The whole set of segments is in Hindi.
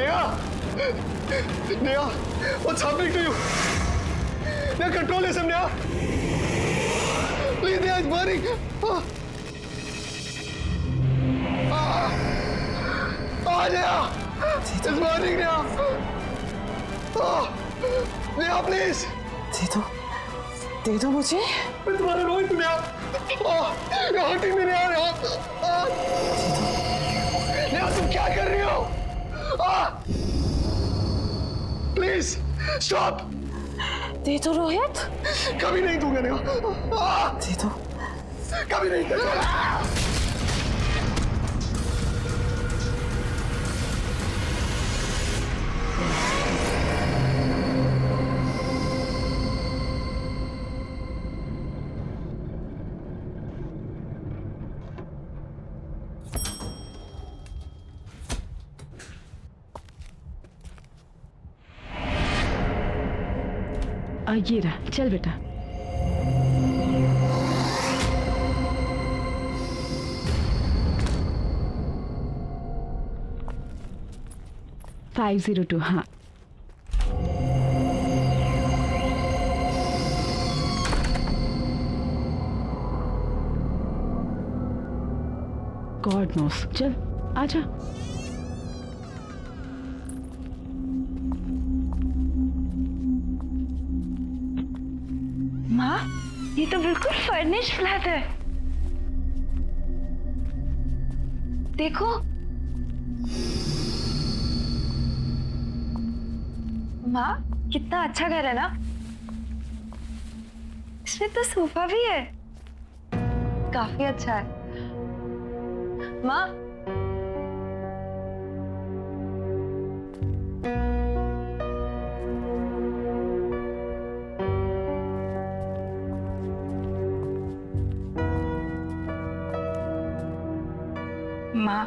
Neha! Neha! What's happening to you? Neha, control yourself, Neha! Please, Neha, it's burning! Neha! It's burning, Neha! Neha, please! दे दो मुझे। मैं तुम्हारा रोहित हूँ Neha. You're hurting me, Neha. Neha, तुम क्या कर रही हो? Please, stop! दे दो रोहित। कभी नहीं दूंगा नेहा। दे दो। कभी नहीं दूंगा। ये रहा, चल बेटा। $502, हाँ। गॉड नोस, चल आजा। माँ, ये तो बिल्कुल फर्निश फ्लैट है। देखो। माँ, कितना अच्छा घर है ना? इसमें तो सोफा भी है। काफी अच्छा है। माँ, माँ,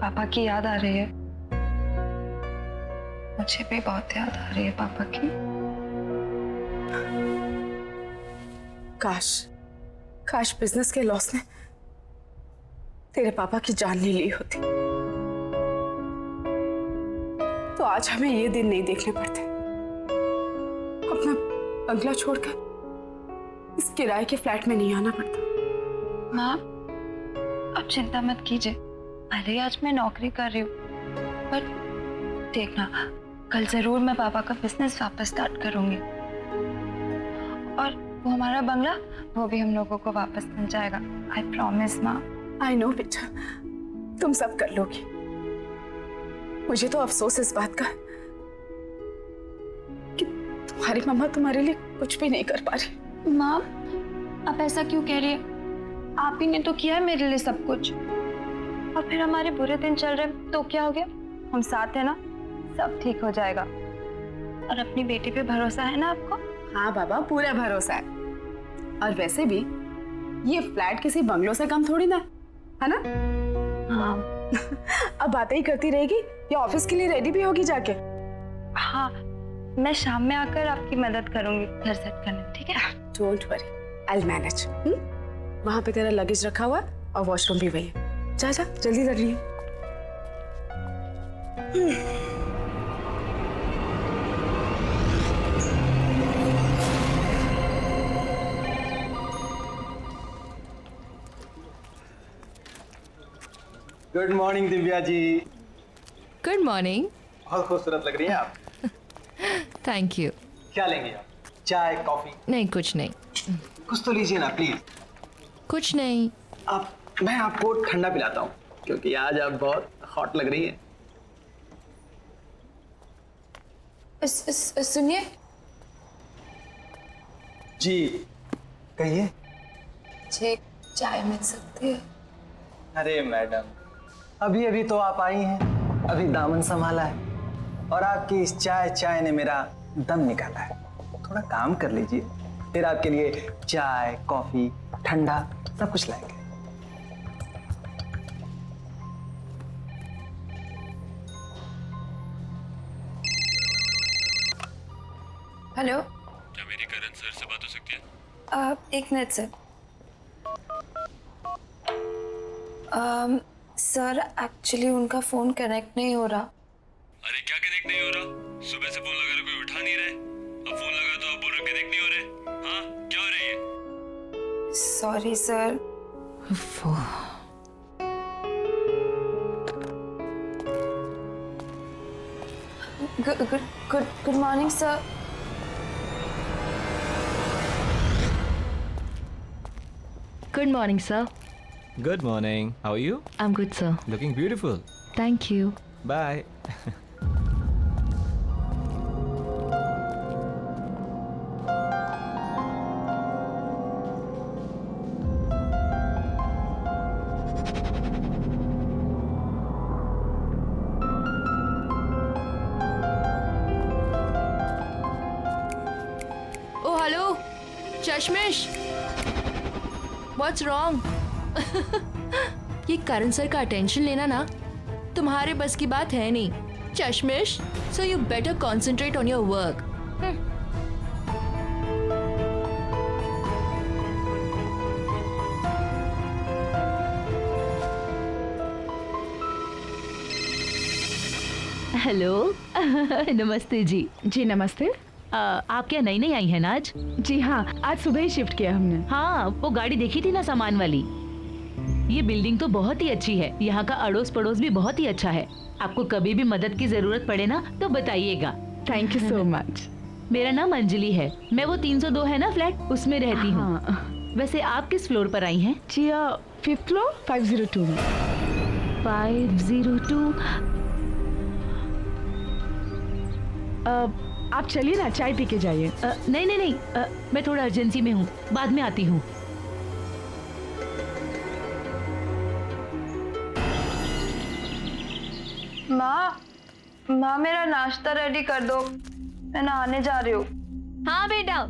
पापा की याद आ रही है। मुझे भी बहुत याद आ रही है पापा की। काश बिजनेस के लॉस ने तेरे पापा की जान ले ली होती, तो आज हमें ये दिन नहीं देखने पड़ते। अपना बंगला छोड़कर इस किराए के फ्लैट में नहीं आना पड़ता। माँ, अब चिंता मत कीजिए। भले आज मैं नौकरी कर रही हूँ, पर देखना, कल जरूर मैं पापा का बिजनेस वापस स्टार्ट करूंगी। और वो हमारा बंगला, वो भी हम लोगों को वापस मिल जाएगा। आई प्रॉमिस माँ। आई नो बेटा, तुम सब कर लोगी। मुझे तो अफसोस इस बात का है कि तुम्हारी मम्मा तुम्हारे लिए कुछ भी नहीं कर पा रही। माँ, आप ऐसा क्यों कह रही है? आप ही ने तो किया है मेरे लिए सब कुछ। और फिर हमारे बुरे दिन चल रहे तो क्या हो गया? हम साथ हैं ना, सब ठीक हो जाएगा। और अपनी बेटी पे भरोसा है ना आपको? हाँ बाबा, पूरा भरोसा है। और वैसे भी ये फ्लैट किसी बंगलों से कम थोड़ी ना है ना? हाँ। अब बातें ही करती रहेगी या ऑफिस के लिए रेडी भी होगी जाके? हाँ, मैं शाम में आकर आपकी मदद करूंगी घर सेट करने में, ठीक है? Don't worry, I will manage. वहां पे तेरा लगेज रखा हुआ है और वॉशरूम भी वही है। जा जा, जल्दी कर रही है। Good morning Divya ji. Good morning. बहुत खूबसूरत लग रही हैं आप। Thank you. क्या लेंगे आप? चाय, कॉफी? नहीं, कुछ नहीं। कुछ तो लीजिए ना प्लीज। कुछ नहीं। मैं आपको ठंडा पिलाता हूँ, क्योंकि आज आप बहुत हॉट लग रही हैं। सुनिए जी, कहिए। मुझे चाय मिल सकती है? अरे मैडम, अभी अभी तो आप आई हैं, अभी दामन संभाला है, और आपकी इस चाय ने मेरा दम निकाला है। थोड़ा काम कर लीजिए, फिर आपके लिए चाय, कॉफी, ठंडा सब कुछ लाएंगे। हेलो, क्या मेरी करण सर से बात हो सकती है? एक मिनट सर। सर एक्चुअली उनका फोन कनेक्ट नहीं हो रहा। अरे क्या कनेक्ट नहीं हो रहा? सुबह से फोन लगा रहे कोई उठा नहीं रहे। अब फोन लगा तो आप बोल रहे कनेक्ट नहीं हो रहे। हाँ क्या हो रहा है ये? Sorry sir. Good morning sir. Good morning, sir. Good morning. How are you? I'm good, sir. Looking beautiful. Thank you. Bye. Oh, hello. चश्मिश. What's wrong? ये करण सर का अटेंशन लेना ना तुम्हारे बस की बात है नहीं, चश्मिश. So you better concentrate on your work. Hello नमस्ते जी। जी नमस्ते। आप क्या नई नई आई हैं ना आज? जी हाँ, आज सुबह ही शिफ्ट किया हमने। हाँ, वो गाड़ी देखी थी ना सामान वाली। ये बिल्डिंग तो बहुत ही अच्छी है, यहाँ का अड़ोस पड़ोस भी बहुत ही अच्छा है। आपको कभी भी मदद की जरूरत पड़े ना तो बताइएगा। Thank you so much. मेरा नाम अंजलि है, मैं वो 302 है ना फ्लैट, उसमें रहती हूँ। हाँ। वैसे आप किस फ्लोर पर आई हैं? जी 5th फ्लोर 502 में। 502। आप चलिए ना, चाय पी के जाइए। नहीं, मैं थोड़ा अर्जेंसी में हूँ, बाद में आती हूँ। माँ मेरा नाश्ता रेडी कर दो, मैं नहाने जा रही हूँ। हाँ बेटा।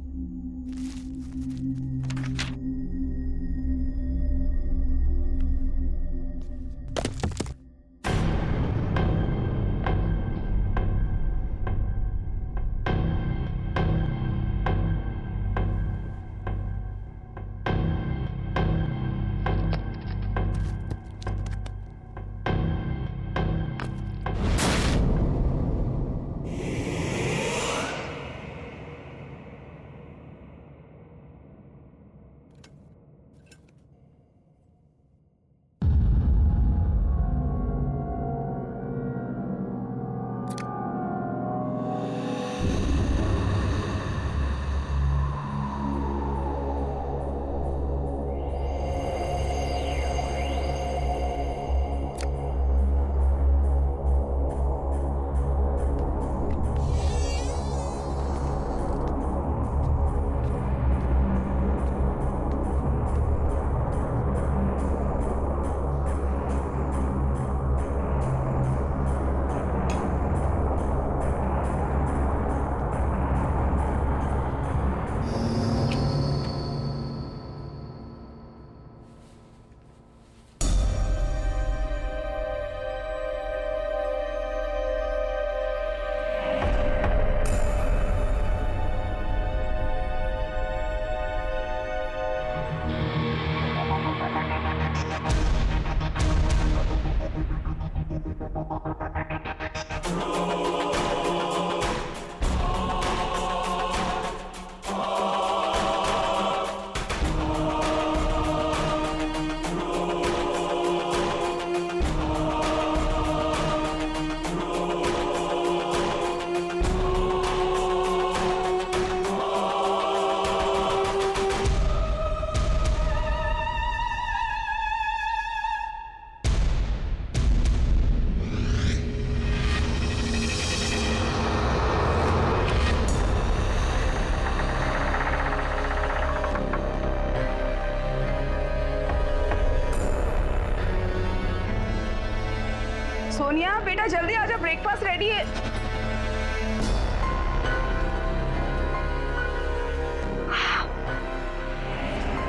सोनिया बेटा जल्दी आ जा, ब्रेकफास्ट रेडी है।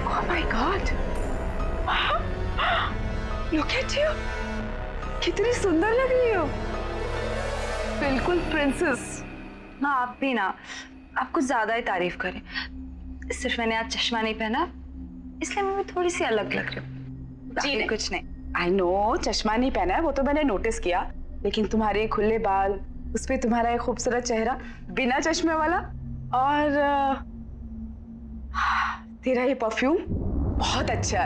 Oh my God! Look at you! कितनी सुंदर लग रही हो, बिल्कुल प्रिंसेस। माँ आप भी ना, आप कुछ ज्यादा ही तारीफ करें। सिर्फ मैंने आज चश्मा नहीं पहना इसलिए मैं भी थोड़ी सी अलग लग रही हूँ। जी कुछ नहीं, आई नो चश्मा नहीं पहना है, वो तो मैंने नोटिस किया, लेकिन तुम्हारे ये खुले बाल, उस पे तुम्हारा ये खूबसूरत चेहरा बिना चश्मे वाला, और तेरा ये परफ्यूम बहुत अच्छा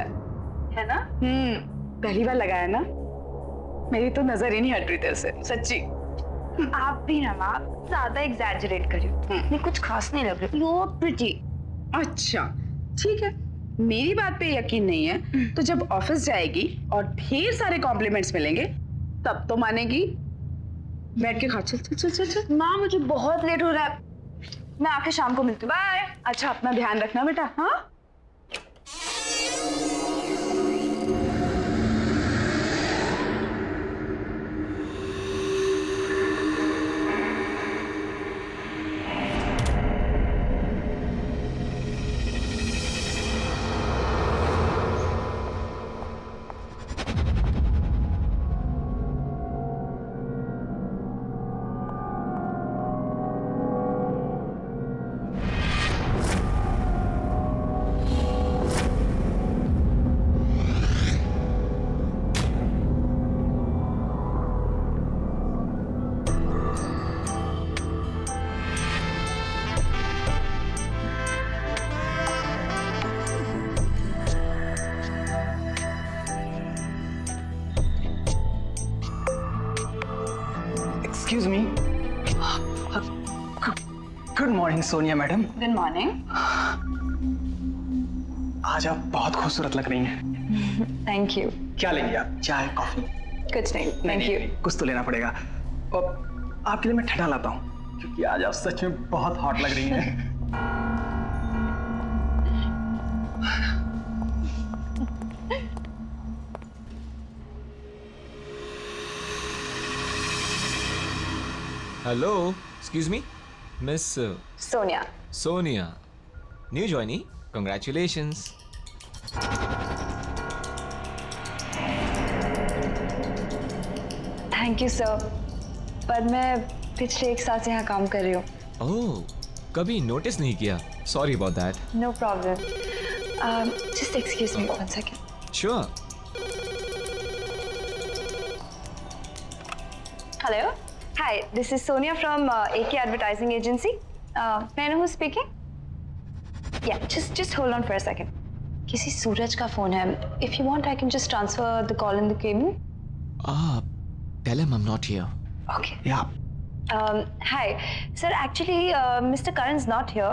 है ना? पहली बार लगाया ना, मेरी तो नजर ही नहीं हट रही तेरे से, सच्ची। आप भी ना माँ ज्यादा एग्जैजरेट कर रही हो, नहीं कुछ खास नहीं लग रही। You pretty. अच्छा ठीक है, मेरी बात पे यकीन नहीं है तो जब ऑफिस जाएगी और ढेर सारे कॉम्प्लीमेंट्स मिलेंगे तब तो मानेगी। बैठ के खा, चल चल चल चल चल। माँ मुझे बहुत लेट हो रहा है, मैं आके शाम को मिलती हूँ। बाय। अच्छा अपना ध्यान रखना बेटा। हाँ excuse me. Good morning Sonia madam. Good morning. आज आप बहुत खूबसूरत लग रही हैं। Thank you. क्या लेंगे आप, चाय कॉफी? कुछ नहीं, थैंक यू। कुछ तो लेना पड़ेगा। और आपके लिए मैं ठंडा लाता हूँ, क्योंकि आज आप सच में बहुत हॉट लग रही हैं। Hello, excuse me, Miss Sonia. Sonia. New joinee. Congratulations. Thank you sir, पर मैं पिछले 1 साल से यहाँ काम कर रही हूँ। Oh, कभी नोटिस नहीं किया. Sorry about that. No problem. Just excuse me 1 second. Sure. Hello. Hi, this is Sonia from AK Advertising Agency. May I know who's speaking? Yeah, just hold on for a second. किसी सूरज का फोन है. If you want, I can just transfer the call in the cabin. Tell him I'm not here. Okay. Yeah. Hi, sir. Actually, Mr. Karan's not here.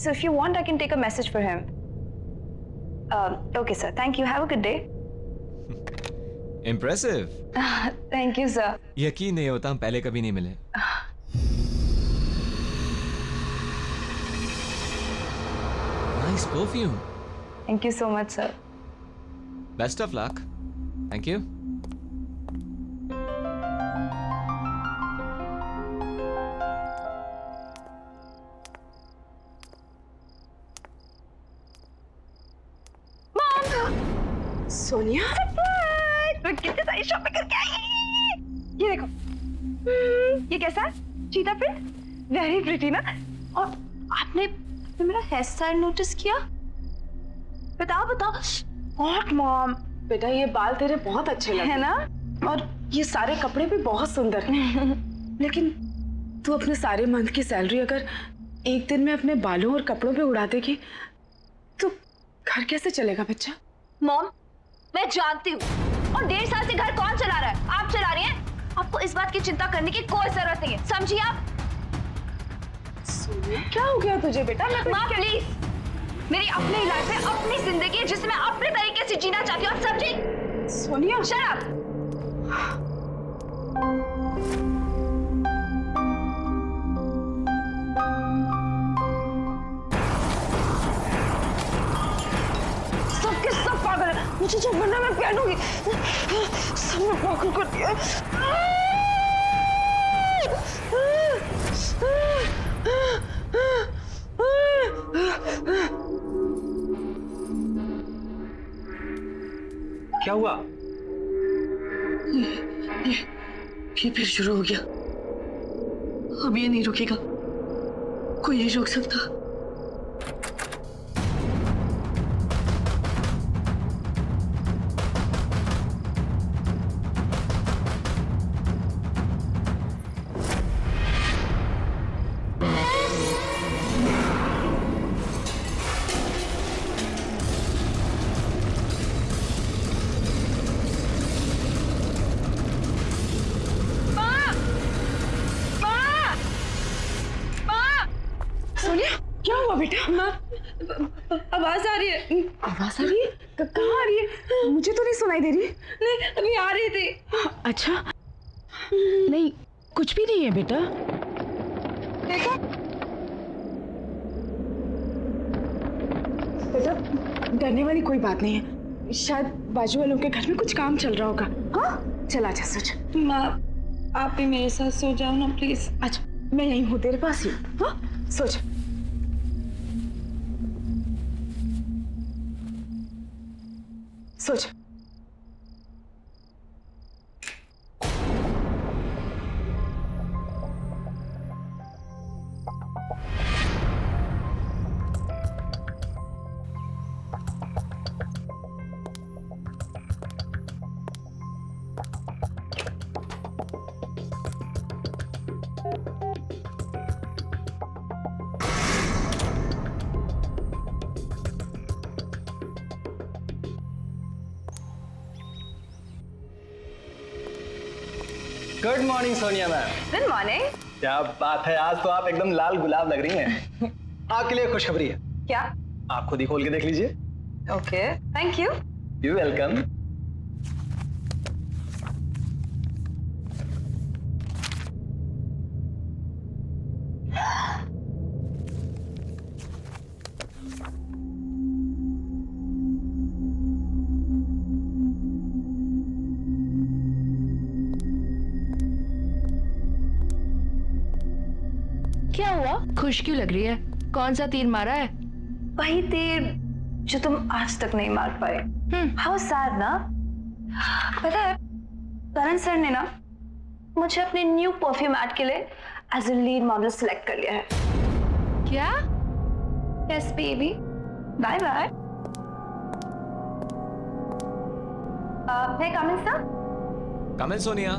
So if you want, I can take a message for him. Okay, sir. Thank you. Have a good day. Impressive. Thank you, sir. यकीन नहीं होता हम पहले कभी नहीं मिले. Nice perfume. Thank you so much, sir. Best of luck. Thank you. Sonia मैं कितनी सारी शॉपिंग करके आई। ये देखो, ये कैसा है? चीता प्रिंट, वेरी प्रिटी ना। और आपने मेरा हेयर स्टाइल नोटिस किया? बताओ बताओ। व्हाट मॉम, बेटा ये बाल तेरे बहुत अच्छे लगे है ना? और ये सारे कपड़े भी बहुत सुंदर हैं। लेकिन तू अपने सारे मंथ की सैलरी अगर एक दिन में अपने बालों और कपड़ों पे उड़ा देगी तो घर कैसे चलेगा बच्चा? मॉम, मैं जानती हूँ, और 1.5 साल से घर कौन चला रहा है? आप चला रही हैं। आपको इस बात की चिंता करने की कोई जरूरत नहीं है, समझिए आप? सोनिया क्या हो गया तुझे बेटा? माँ प्लीज, मेरी अपनी लाइफ है, अपनी जिंदगी है जिसे मैं अपने तरीके से जीना चाहती हूँ, समझी? Sonia shut up. सबके सब पागल है, मुझे जो बनना मैं पहनूंगी। सबने पागल कर दिया। क्या हुआ? ये फिर शुरू हो गया। अब ये नहीं रुकेगा, कोई नहीं रोक सकता। बेटा? आवाज आ रही है। आवाज आ रही है? कहाँ आ रही है? मुझे तो नहीं सुनाई दे रही। नहीं, अभी आ रही थी। अच्छा, नहीं कुछ भी नहीं है बेटा। देखो। बेटा डरने वाली कोई बात नहीं है, शायद बाजू वालों के घर में कुछ काम चल रहा होगा। हाँ चला जा सोच। माँ, आप भी मेरे साथ सो जाओ ना प्लीज। अच्छा मैं यहीं हूँ तेरे पास ही। हाँ सोच। सोच। Good morning Sonia ma'am. Good morning. क्या बात है, आज तो आप एकदम लाल गुलाब लग रही हैं। आपके लिए खुशखबरी है। क्या? आप खुद ही खोल के देख लीजिए। Okay, thank you. You welcome. क्या हुआ? खुश क्यों लग रही है? कौन सा तीर मारा है? वही तीर जो तुम आज तक नहीं मार पाए। हाउ सैड ना। पता है करण सर ने ना मुझे अपने न्यू परफ्यूम ऐड के लिए as a lead model select कर लिया है। क्या? Yes baby, bye bye. मैं coming sir. Come in Sonia.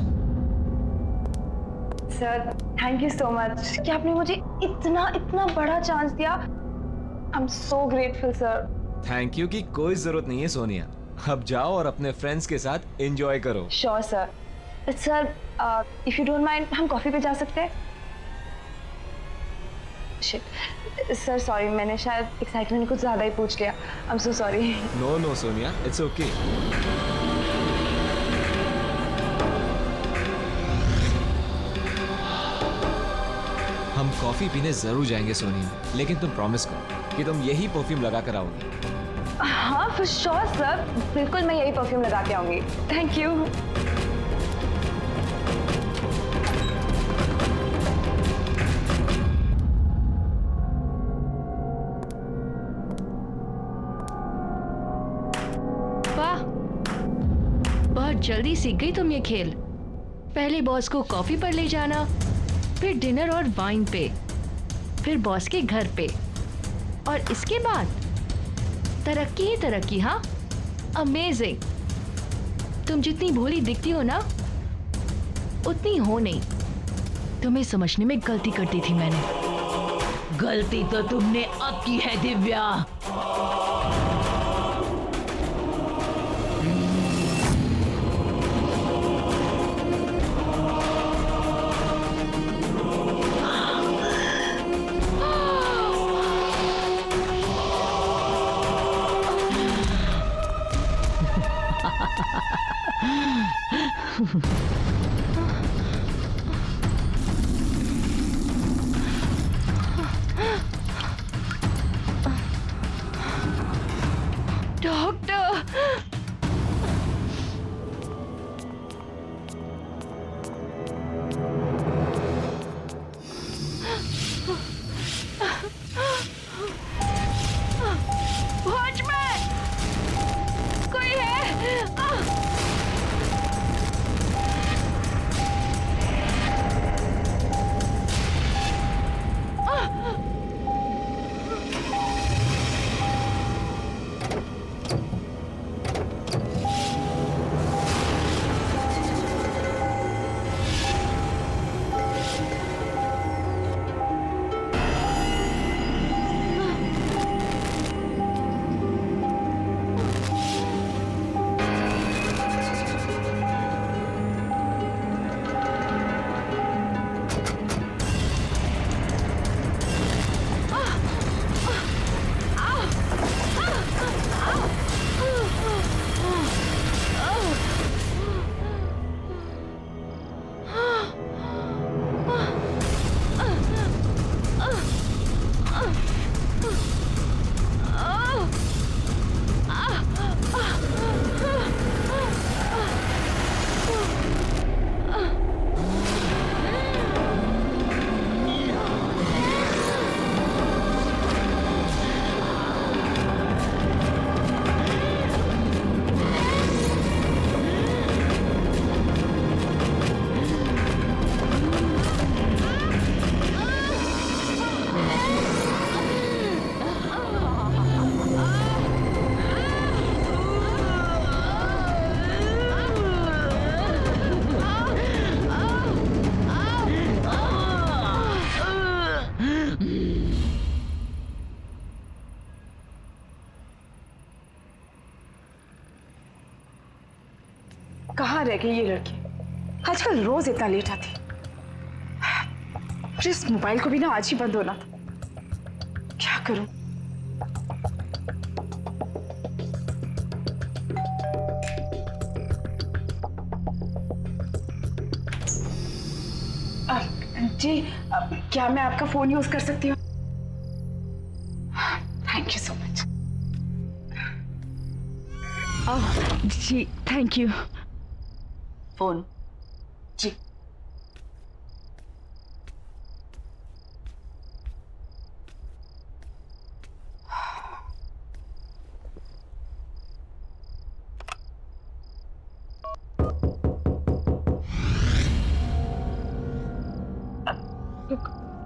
Sir thank you so much कि आपने मुझे इतना इतना बड़ा चांस दिया। I am so grateful sir. Thank you की कोई जरूरत नहीं है सोनिया। अब जाओ और अपने फ्रेंड्स के साथ एंजॉय करो। Sure sir. Sir if you don't mind हम कॉफी पे जा सकते हैं? शिट सर, सॉरी, मैंने शायद एक्साइटमेंट कुछ ज्यादा ही पूछ लिया। I am so sorry. No no Sonia, it's okay. हम कॉफी पीने जरूर जाएंगे सोनिया, लेकिन तुम प्रॉमिस करो कि तुम यही परफ्यूम लगा कर आओगी। हाँ फॉर श्योर सर, बिल्कुल मैं यही परफ्यूम लगा के आऊंगी। Thank you. वाह, बहुत जल्दी सीख गई तुम ये खेल। पहले बॉस को कॉफी पर ले जाना, फिर डिनर और वाइन पे, फिर बॉस के घर पे, और इसके बाद तरक्की ही तरक्की। हाँ अमेजिंग। तुम जितनी भोली दिखती हो ना उतनी हो नहीं। तुम्हें समझने में गलती कर दी थी मैंने। गलती तो तुमने अब की है दिव्या। डॉक्टर, वॉचमैन, कोई है? कहाँ रह गई ये लड़की? आजकल रोज इतना लेट आती। अरे इस मोबाइल को भी ना आज ही बंद होना था। क्या करूं? जी क्या मैं आपका फोन यूज कर सकती हूँ? Thank you so much. जी थैंक यू। फोन जी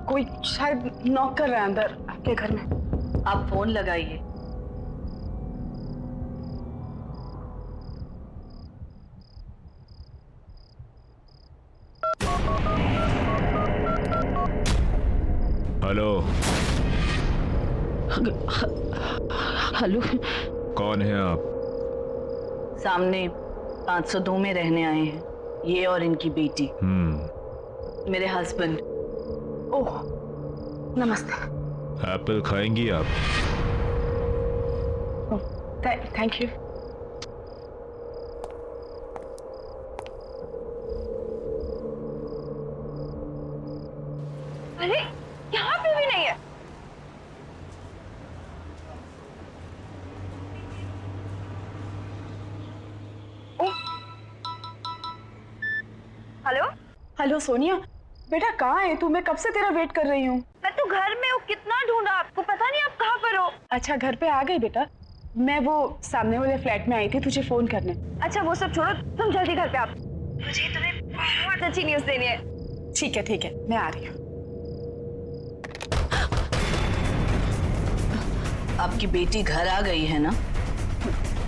कोई शायद नॉक कर रहा है अंदर आपके घर में। आप फोन लगाइए। हेलो, हेलो, कौन है आप? सामने 502 में रहने आए हैं, ये और इनकी बेटी। मेरे हस्बैंड। ओह नमस्ते। एप्पल खाएंगी आप? Thank you. अरे यहाँ पे भी नहीं है। हेलो हेलो सोनिया, बेटा कहाँ है तू? मैं कब से तेरा वेट कर रही हूँ। मैं तो घर में हूँ, कितना ढूंढा आपको, पता नहीं आप कहाँ पर हो। अच्छा घर पे आ गई बेटा। मैं वो सामने वाले फ्लैट में आई थी तुझे फोन करने। अच्छा वो सब छोड़ो, तुम जल्दी घर पे आओ, मुझे तुम्हें बहुत अच्छी न्यूज़ देनी है। ठीक है मैं आ रही हूँ। आपकी बेटी घर आ गई है ना?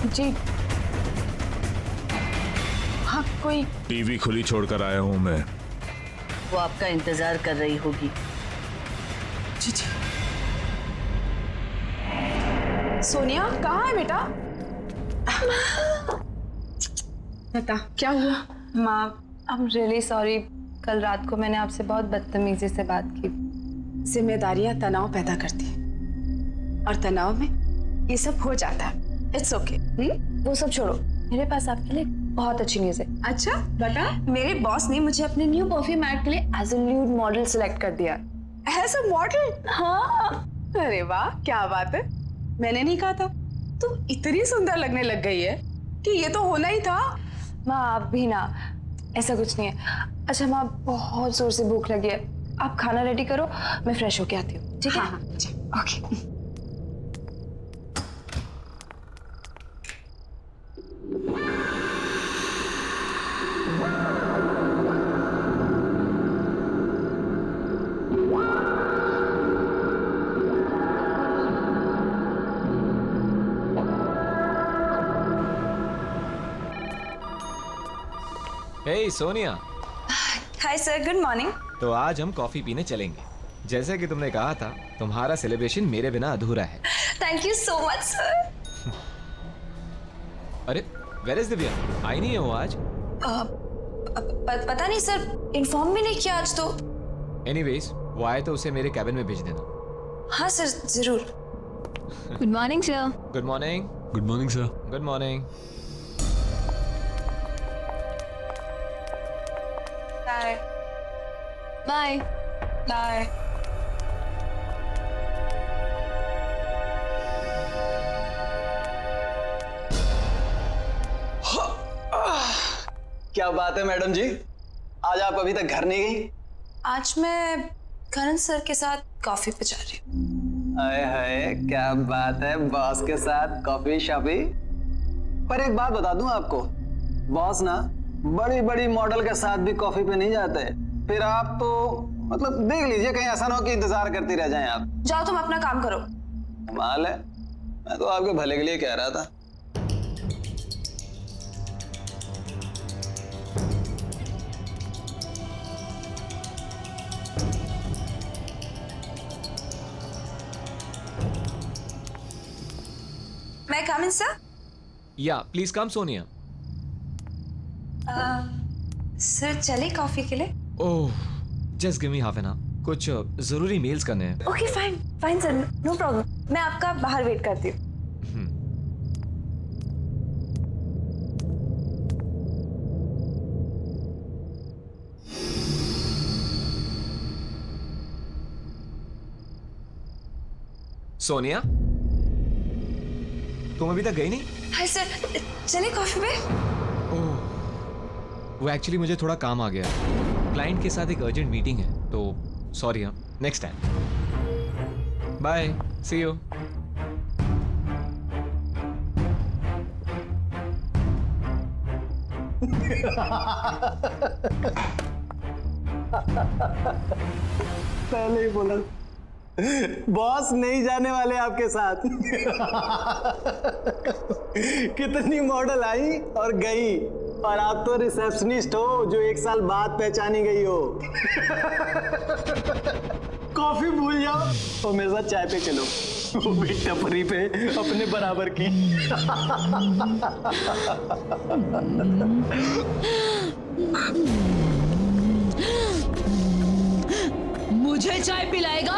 जी हाँ, कोई टीवी खुली छोड़कर आया हूँ मैं। वो आपका इंतजार कर रही होगी। जी सोनिया कहाँ है बेटा? बता क्या हुआ? माँ आई एम रियली सॉरी, कल रात को मैंने आपसे बहुत बदतमीजी से बात की। जिम्मेदारियां तनाव पैदा करती हैं और तनाव में ये सब हो जाता है। It's okay. वो सब छोड़ो, मेरे पास आपके लिए बहुत अच्छी न्यूज़ है। अच्छा बता। मेरे बॉस ने मुझे अपने न्यू परफ्यूम ऐड के लिए as a new model select कर दिया। As a model? हाँ। अरे वाह क्या बात है। मैंने नहीं कहा था तू इतनी सुंदर लगने लग गई है कि ये तो होना ही था। माँ आप भी ना, ऐसा कुछ नहीं है। अच्छा माँ बहुत जोर से भूख लगी है, आप खाना रेडी करो, मैं फ्रेश होके आती हूँ। ठीक है? हाँ okay. Hey Sonia. Hi sir, good morning. तो आज हम कॉफी पीने चलेंगे। जैसे कि तुमने कहा था, तुम्हारा सेलिब्रेशन मेरे बिना अधूरा है। Thank you so much sir. अरे वेयर इज दिव्या? आई नहीं है वो आज? पता नहीं सर, इन्फॉर्म भी नहीं किया आज तो। एनीवेज वो आए तो उसे मेरे कैबिन में भेज देना। हाँ सर जरूर। Good morning sir. Good morning. Good morning sir. Good morning. Bye bye bye. क्या बात है मैडम जी, आज आप अभी तक घर नहीं गई? आज मैं करण सर के साथ कॉफी पे जा रही हूँ। हाय हाय क्या बात है, बॉस के साथ कॉफी शॉपी। पर एक बात बता दूं आपको, बॉस ना बड़ी बड़ी मॉडल के साथ भी कॉफी पे नहीं जाते। फिर आप तो मतलब देख लीजिए, कहीं ऐसा ना हो कि इंतजार करती रह जाएं आप। जाओ तुम अपना काम करो। कमाल है, मैं तो आपके भले के लिए कह रहा था। मैं come in sir? Yeah please come Sonia. Sir चले कॉफी के लिए? Oh, just give me half an hour, कुछ जरूरी मेल्स करने हैं। Okay fine fine sir, no problem, मैं आपका बाहर वेट करती हूँ। सोनिया, तुम अभी तक गई नहीं? हाय सर, चले कॉफी पे? ओह, वो एक्चुअली मुझे थोड़ा काम आ गया है, क्लाइंट के साथ एक अर्जेंट मीटिंग है, तो सॉरी। हाँ, next time. Bye, see you. पहले ही बोला बॉस नहीं जाने वाले आपके साथ। कितनी मॉडल आई और गई, और आप तो रिसेप्शनिस्ट हो जो 1 साल बाद पहचानी गई हो। कॉफी भूल जाओ और मेरे साथ चाय पे चलो, वो भी टपरी पे अपने बराबर की। मुझे चाय पिलाएगा?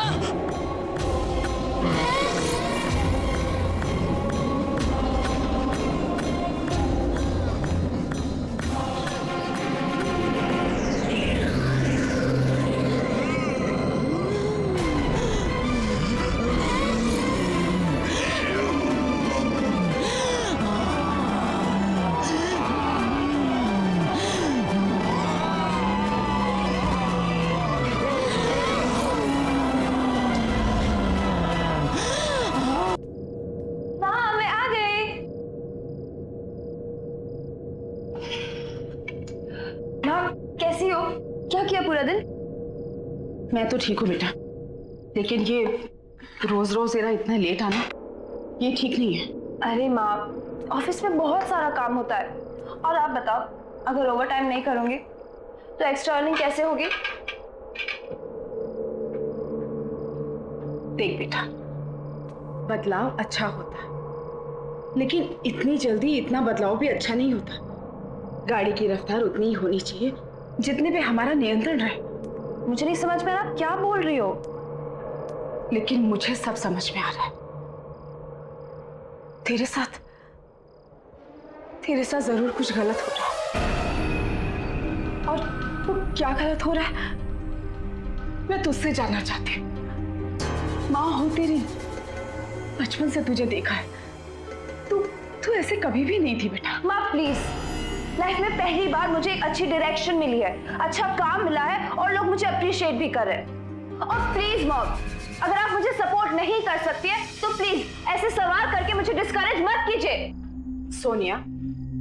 कैसी हो? क्या किया पूरा दिन? मैं तो ठीक हूँ बेटा, लेकिन ये रोज रोज तेरा इतना लेट आना ये ठीक नहीं है। अरे माँ, ऑफिस में बहुत सारा काम होता है, और आप बताओ, अगर ओवर टाइम नहीं करूंगी तो एक्स्ट्रा अर्निंग कैसे होगी? देख बेटा, बदलाव अच्छा होता है, लेकिन इतनी जल्दी इतना बदलाव भी अच्छा नहीं होता। गाड़ी की रफ्तार उतनी ही होनी चाहिए जितने पे हमारा नियंत्रण रहे। मुझे नहीं समझ में आ रहा, क्या बोल रही हो? लेकिन मुझे सब समझ में आ रहा है। तेरे साथ जरूर कुछ गलत हो रहा है, और वो क्या गलत हो रहा है मैं तुझसे जानना चाहती हूँ। माँ हो तेरी, बचपन से तुझे देखा है, तू ऐसे कभी भी नहीं थी बेटा। माँ प्लीज, लाइफ में पहली बार मुझे एक अच्छी डायरेक्शन मिली है, अच्छा काम मिला है, और लोग मुझे अप्रिशिएट भी कर रहे हैं। और प्लीज मॉम, अगर आप मुझे सपोर्ट नहीं कर सकती है तो प्लीज ऐसे सवाल करके मुझे डिस्करेज मत कीजिए। सोनिया,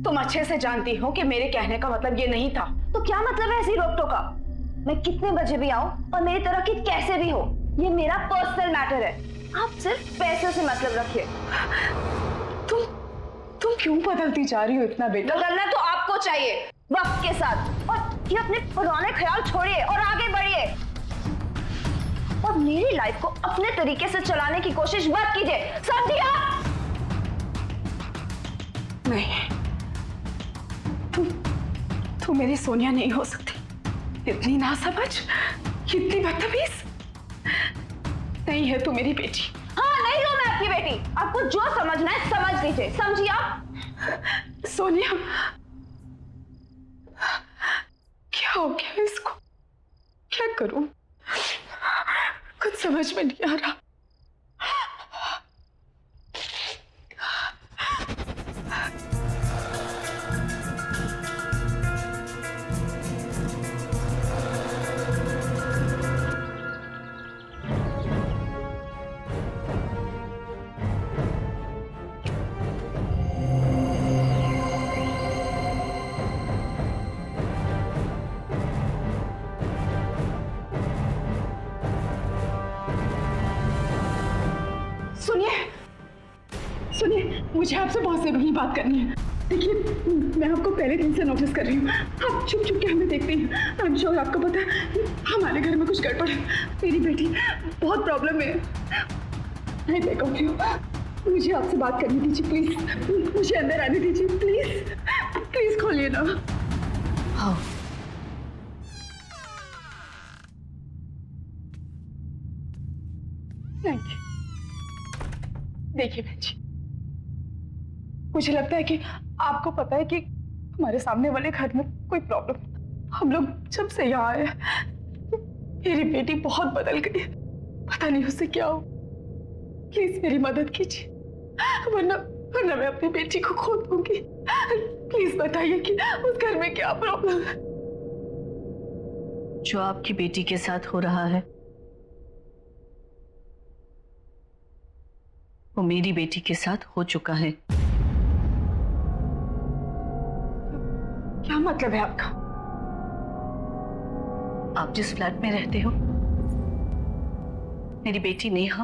तुम अच्छे से जानती हो कि मेरे कहने का मतलब ये नहीं था। तो क्या मतलब है ऐसी रोक टोका? मैं कितने बजे भी आऊं और मेरी तरह की कैसे भी हो, ये मेरा पर्सनल मैटर है। आप सिर्फ पैसे से मतलब रखिए। तुम क्यों बदलती जा रही हो इतना बेटा? बदलना तो आपको चाहिए वक्त के साथ, और ये अपने पुराने ख्याल छोड़िए और आगे बढ़िए, और मेरी लाइफ को अपने तरीके से चलाने की कोशिश मत कीजिए, समझिए? नहीं, तू मेरी सोनिया नहीं हो सकती। इतनी नासमझ, इतनी बदतमीज नहीं है तू मेरी बेटी। हाँ, नहीं हूं मैं आपकी बेटी। आपको जो समझना है समझ लीजिए, समझिए आप? सोनिया, क्या हो गया इसको? क्या करूं? कुछ समझ में नहीं आ रहा। सुनिए, मुझे आपसे बहुत जरूरी बात करनी है। देखिए, मैं आपको पहले दिन से नोटिस कर रही हूँ, आप छुप छुप के हमें देखते हैं। आई एम श्योर आपको पता है हमारे घर में कुछ गड़बड़ है। मेरी बेटी बहुत प्रॉब्लम में है। आई बेग ऑफ यू, मुझे आपसे बात करनी दीजिए प्लीज। मुझे अंदर आने दीजिए प्लीज। प्लीज खोलिए ना। आओ। नहीं, देखिए बहन जी, मुझे लगता है कि आपको पता है कि हमारे सामने वाले घर में कोई प्रॉब्लम। हम लोग जब से यहाँ आए मेरी बेटी बहुत बदल गई, पता नहीं उससे क्या हो। प्लीज मेरी मदद कीजिए, वरना वरना मैं अपनी बेटी को खो दूंगी। प्लीज बताइए कि उस घर में क्या प्रॉब्लम है। जो आपकी बेटी के साथ हो रहा है वो मेरी बेटी के साथ हो चुका है। क्या मतलब है आपका? आप जिस फ्लैट में रहते हो मेरी बेटी नेहा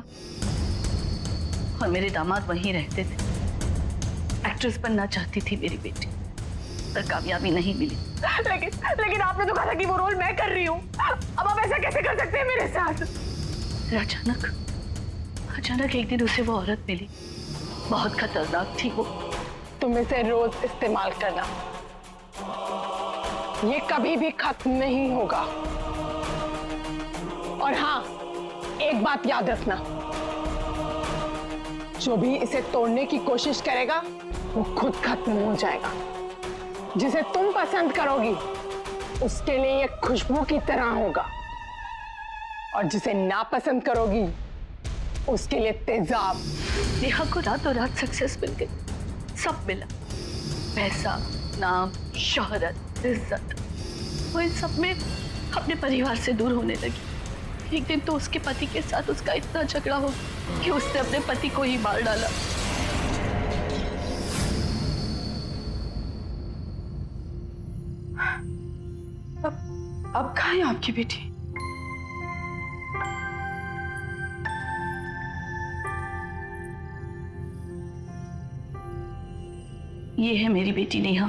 और मेरे दामाद वहीं रहते थे। एक्ट्रेस बनना चाहती थी मेरी बेटी, पर कामयाबी नहीं मिली। लेकिन आपने तो कहा था कि वो रोल मैं कर रही हूँ। अब आप ऐसा कैसे कर सकते हैं मेरे साथ? अचानक एक दिन उसे वो औरत मिली, बहुत खतरनाक थी वो। तुम इसे रोज इस्तेमाल करना, ये कभी भी खत्म नहीं होगा। और हाँ, एक बात याद रखना, जो भी इसे तोड़ने की कोशिश करेगा वो खुद खत्म हो जाएगा। जिसे तुम पसंद करोगी उसके लिए ये खुशबू की तरह होगा, और जिसे नापसंद करोगी उसके लिए तेजाब। नेहा को रातों रात सक्सेस मिल गई, सब मिला, पैसा, नाम, शोहरत, इज्जत। वो इन सब में अपने परिवार से दूर होने लगी। एक दिन तो उसके पति के साथ उसका इतना झगड़ा हो कि उसने अपने पति को ही मार डाला। अब कहाँ है आपकी बेटी? ये है मेरी बेटी नेहा।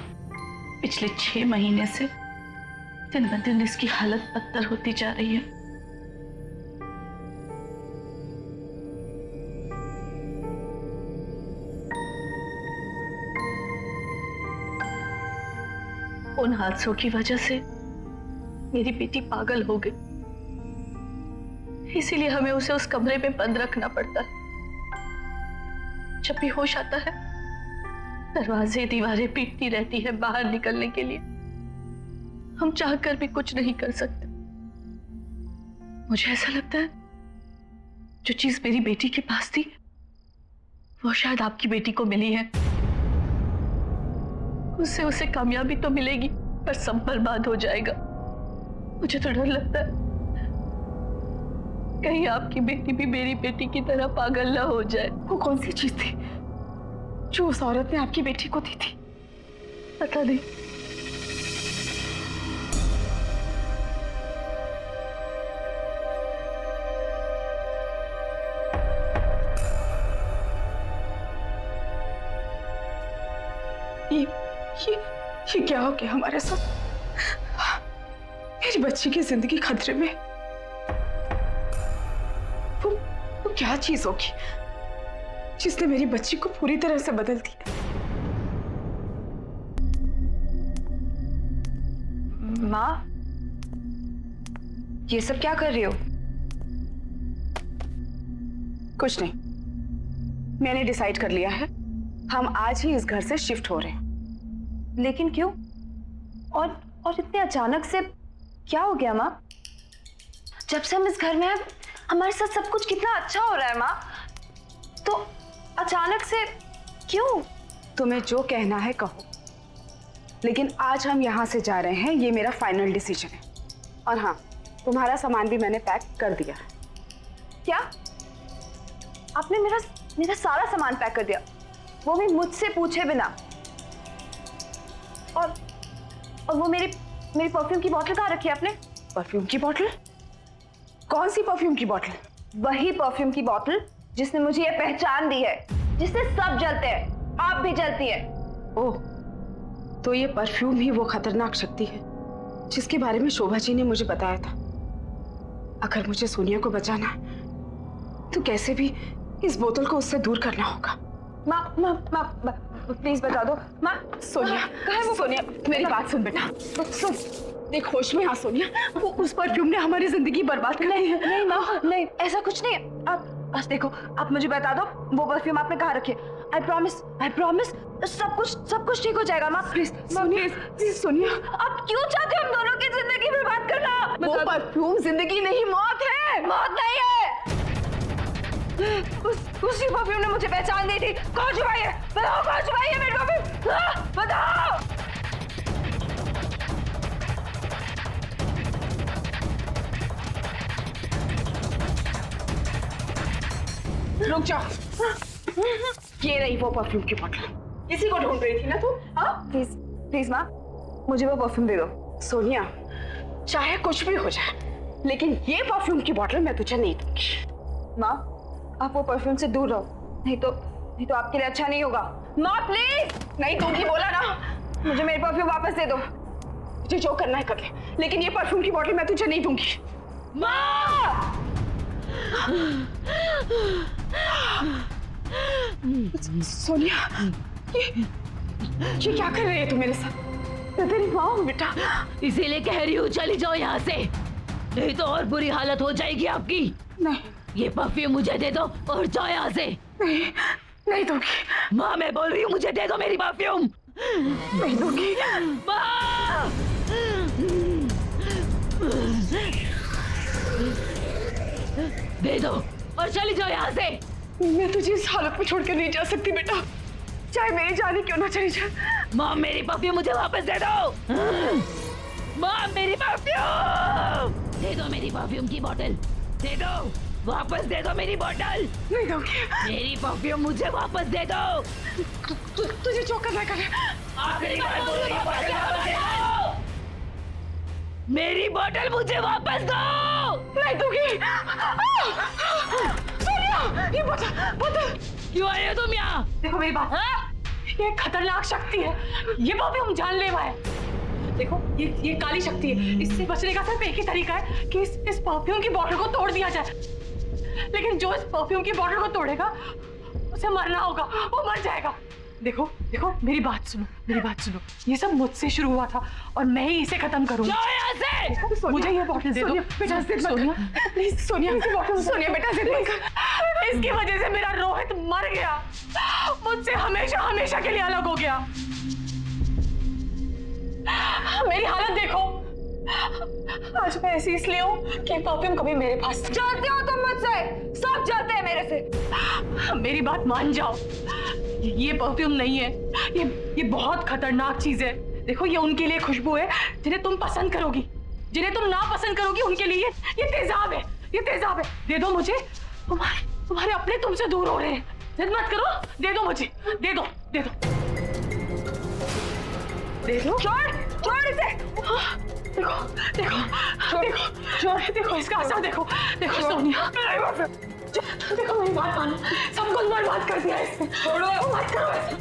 पिछले 6 महीने से दिन ब दिन इसकी हालत बदतर होती जा रही है। उन हादसों की वजह से मेरी बेटी पागल हो गई, इसीलिए हमें उसे उस कमरे में बंद रखना पड़ता है। जब भी होश आता है दरवाजे दीवारें पीटती रहती है बाहर निकलने के लिए। हम चाहकर भी कुछ नहीं कर सकते। मुझे ऐसा लगता है जो चीज मेरी बेटी के पास थी वो शायद आपकी बेटी को मिली है। उससे उसे कामयाबी तो मिलेगी पर सब बर्बाद हो जाएगा। मुझे तो डर लगता है कहीं आपकी बेटी भी मेरी बेटी की तरह पागल ना हो जाए। वो कौन सी चीज थी जो उस औरत ने आपकी बेटी को दी थी? पता नहीं। ये क्या हो गया हमारे साथ? मेरी बच्ची की जिंदगी खतरे में। वो क्या चीज होगी जिसने मेरी बच्ची को पूरी तरह से बदल दिया? माँ, ये सब क्या कर रही हो? कुछ नहीं, मैंने डिसाइड कर लिया है, हम आज ही इस घर से शिफ्ट हो रहे हैं। लेकिन क्यों? और इतने अचानक से क्या हो गया माँ? जब से हम इस घर में हैं हमारे साथ सब कुछ कितना अच्छा हो रहा है माँ, तो अचानक से क्यों? तुम्हें जो कहना है कहो, लेकिन आज हम यहाँ से जा रहे हैं, ये मेरा फाइनल डिसीजन है। और हाँ, तुम्हारा सामान भी मैंने पैक कर दिया है। क्या? आपने मेरा सारा सामान पैक कर दिया, वो भी मुझसे पूछे बिना? और वो मेरी परफ्यूम की बोतल कहाँ रखी है आपने? परफ्यूम की बोतल? कौन सी परफ्यूम की बोतल? वही परफ्यूम की बोतल जिसने मुझे ये पहचान दी है, जिससे सब जलते हैं, आप भी जलती हैं। ओह, तो ये परफ्यूम ही वो खतरनाक शक्ति है जिसके बारे में शोभा जी ने मुझे बताया था। अगर मुझे सोनिया को बचाना है तो कैसे भी इस बोतल को उससे दूर करना होगा। प्लीज बता दो माँ। सोनिया, कहाँ है वो? सोनिया मेरी बात सुन बेटा, सुन, देख होश में आ सोनिया, वो उस परफ्यूम ने हमारी जिंदगी बर्बाद कर दी है। नहीं माँ, नहीं ऐसा कुछ नहीं। आप बस देखो, आप मुझे बता दो वो परफ्यूम आपने कहाँ रखे। आई प्रॉमिस सब कुछ ठीक हो जाएगा माँ। प्लीज प्लीज सोनिया, आप क्यों चाहते हो हम दोनों की जिंदगी बर्बाद करना? वो परफ्यूम जिंदगी नहीं मौत है। मौत नहीं है। उसी परफ्यूम ने मुझे पहचान दी थी। कौन छुपाई है? बताओ कौन छुपाई है मेरी परफ्यूम? बताओ। रुक जाओ, ये रही वो परफ्यूम की बोतल, इसी को ढूंढ रही थी ना तू? हाँ प्लीज माँ, मुझे वो परफ्यूम दे दो। सोनिया, चाहे कुछ भी हो जाए, लेकिन ये परफ्यूम की बोतल मैं तुझे नहीं दूंगी। माँ, आप वो परफ्यूम से दूर रहो, नहीं तो आपके लिए अच्छा नहीं होगा। माँ प्लीज। नहीं दूंगी बोला ना। मुझे मेरी परफ्यूम वापस दे दो। तुझे जो करना है कर ले, लेकिन ये परफ्यूम की बोतल मैं तुझे नहीं दूंगी। माँ! सोनिया, ये क्या कर रही है तू मेरे साथ? मैं तेरी माँ हूँ बेटा। इसीलिए कह रही हूँ चली जाओ यहाँ से, नहीं तो और बुरी हालत हो जाएगी आपकी। नहीं, ये परफ्यूम मुझे दे दो और जाओ यहाँ से। नहीं दूंगी। माँ मैं बोल रही हूँ मुझे दे दो मेरी परफ्यूम। नहीं दूंगी। माँ! दे दो और चली जाओ यहाँ से। मैं तुझे इस हालत में छोड़कर नहीं जा सकती बेटा, चाहे मेरी जान ही क्यों ना चली जाए। माँ मेरी परफ्यूम मुझे वापस दे दो। माँ मेरी परफ्यूम दे दो, मेरी परफ्यूम की बोतल दे दो, वापस दे दो मेरी बोतल। नहीं दूंगी। मेरी परफ्यूम मुझे वापस दे दो। तुझे जो करना है कर। आखिरी बार बोल रही हूँ, वापस दे दो। मेरी बोतल मुझे वापस दो। नहीं दूंगी। सोनिया, ये बोतल। क्यों आए हो तुम यहाँ? देखो मेरी बात, ये खतरनाक शक्ति है, ये परफ्यूम जानलेवा है। देखो ये काली शक्ति है, इससे बचने का सिर्फ एक ही तरीका है कि इस परफ्यूम की बोतल को तोड़ दिया जाए। लेकिन जो इस परफ्यूम की बोतल को तोड़ेगा उसे मरना होगा, वो मर जाएगा। देखो मेरी बात सुनो, ये सब मुझसे शुरू हुआ था और मैं ही इसे खत्म करूंगी। जाओ यहाँ से। मुझे ये बोतल दे दो बेटा, सोनिया प्लीज। सोनिया बेटा जिद मत कर। इसकी वजह से मेरा रोहित मर गया, मुझसे हमेशा के लिए अलग हो गया। मेरी हालत देखो, आज मैं ऐसी इसलिए हूँ कि परफ्यूम कभी मेरे पास। जलते हो तुम मुझसे, सब जलते हैं मेरे से। मेरी बात मान जाओ, ये परफ्यूम नहीं है, ये बहुत खतरनाक चीज है। देखो ये उनके लिए खुशबू है जिन्हें तुम पसंद करोगी, जिन्हें तुम ना पसंद करोगी उनके लिए ये तेजाब है। दे दो मुझे, तुम्हारे अपने तुमसे दूर हो रहे हैं। जिद मत करो, दे दो मुझे, दे दो। छोड़ इसे। देखो इसका असर देखो सोनिया। देखो मेरी बात मानो, सब कुछ बर्बाद कर दिया इसने। छोड़ो, मत करो ऐसा।